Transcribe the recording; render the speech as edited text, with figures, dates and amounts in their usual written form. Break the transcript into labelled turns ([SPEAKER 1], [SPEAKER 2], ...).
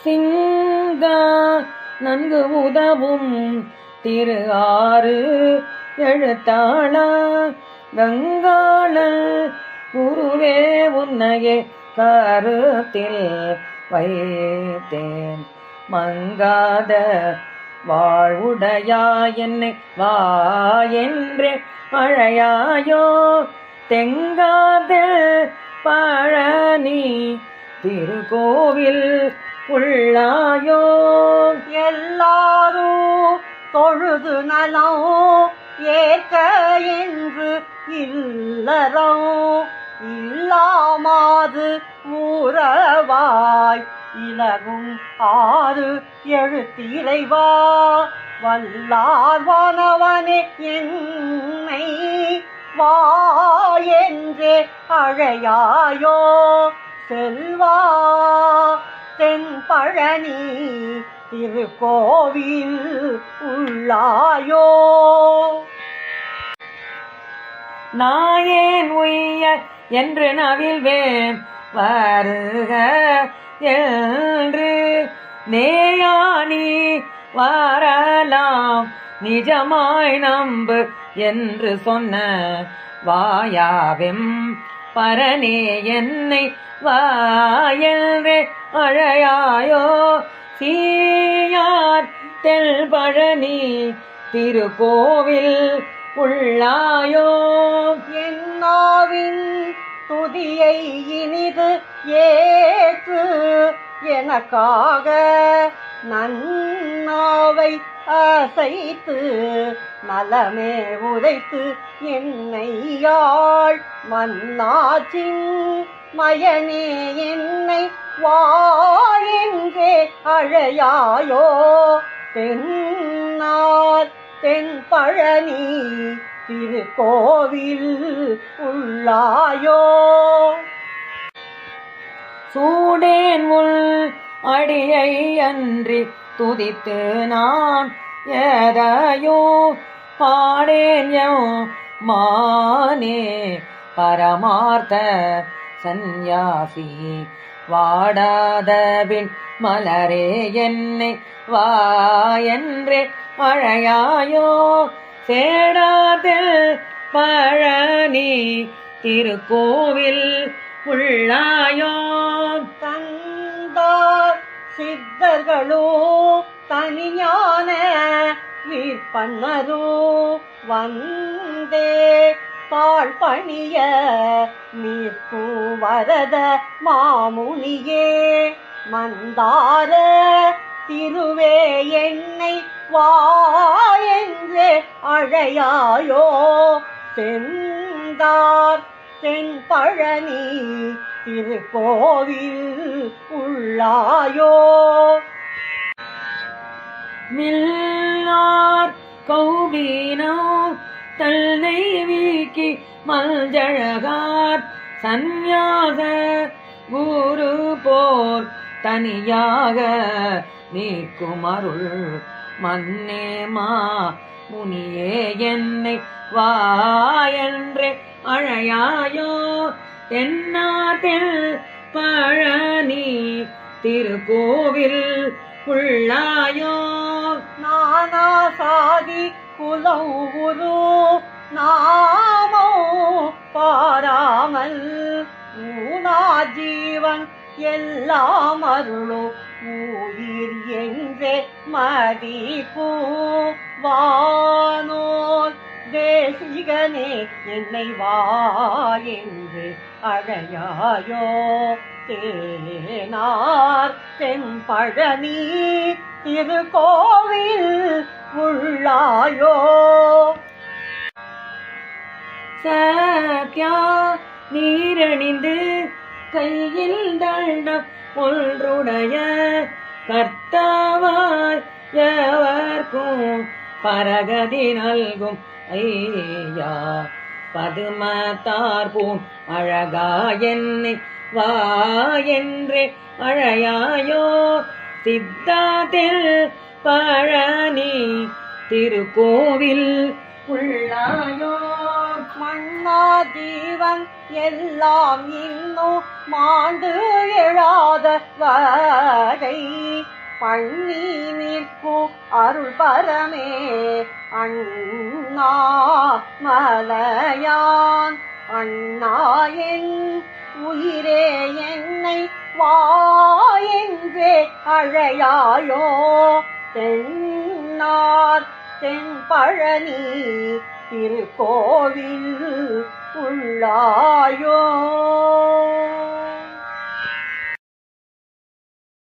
[SPEAKER 1] சிங்கா நன்கு உதவும் திரு ஆறு எழுத்தாளா கங்காள குருவே உன்னையே கருத்தில் வைத்தேன் மங்காத வாழ்வுடையா என்னை வா என்று அழையாயோ தெங்காத பழனி திருக்கோவில் உள்ளாயோ
[SPEAKER 2] எல்லாரும் தொழுது நலம் ஏற்க என்று இல்லறம் இல்லாமாது ஊரவாய் இலகும் ஆறு எழுத்திரைவா வல்லார் வானவனே என்னை வா என்றே அழையாயோ செல்வா தென் பழனி திருக்கோவில் உள்ளாயோ
[SPEAKER 1] நாயேன் உய்ய என்று நவில்வேன் வருக என்று நேயானி வரலாம் நிஜமாய் நம்பு என்று சொன்ன வாயாவெம் பரனே என்னை வாயென்றே அழையாயோ சீயார் தெல் பழனி திருக்கோவில் உள்ளாயோ
[SPEAKER 2] என்னாவின் துதியை இனிது ஏற்று எனக்காக நன்னாவை அசைத்து நலமே உதைத்து என்னையாள் மன்னாச்சின் மயனே என்னை வா என்றே அழையாயோ தென்னார் தென் பழனி திருக்கோவில் உள்ளாயோ
[SPEAKER 1] சூடேன் உள் அடியை அன்றி துதித்து நான் எதையோ பாடேன் மானே பரமார்த்த சந்நியாசி வாடாதபின் மலரே என்னை வா என்றே அழையாயோ சேடாதில் பழனி திருக்கோவில் உள்ளாயோ
[SPEAKER 2] தந்தார் சித்தர்களோ தனியான விற்பன்னரோ வந்தே தாழ் பணிய நிற்கும் வரத மாமுனியே மந்தார திருவே என்னை வா என்று அழையாயோ செந்தார் தென் பழனி திருக்கோவில் உள்ளாயோ
[SPEAKER 1] மில்லார் கௌபீனோ தல்லை வீக்கி மல்ஜழகார் சந்நியாக குரு போர் தனியாக நீக்கும் அருள் மன்னே மா முனியே என்னை வா என்றே அழையாயோ தென்னாட்டில் பழனி திருக்கோவில் உள்ளாயோ
[SPEAKER 2] நானா சாதி குலம் உரு நாமோ பாராமல் ஊனா ஜீவன் எல்லாம் அருளோ உயிர் என்றே மதிப்பு வானோர் தேசிகனே என்னை வா என்று அழையாயோ தேனார் தென்பழனி திருக்கோவில் உள்ளாயோ
[SPEAKER 1] சத்யா நீரணிந்து கையில் தண்டம் ஒன்றுடைய கர்த்தாவாய் எவர்க்கும் பரகதி நல்கும் ஐயா பதுமத்தார்பூன் அழகா என்னை வா என்றே அழையாயோ சித்தாத்தில் பழனி திருக்கோவில் உள்ளாயோ
[SPEAKER 2] மன்னா ஜீவன் எல்லாம் இன்னும் மாண்டு எழாத வகை பண்ணி நிற்கும் அருள் பரமே அண்ணா மலையான் அண்ணா என் உயிரே என்னை வா என்றே அழையாயோ தென்னார் தென்பழனி திருக்கோவில் உள்ளாயோ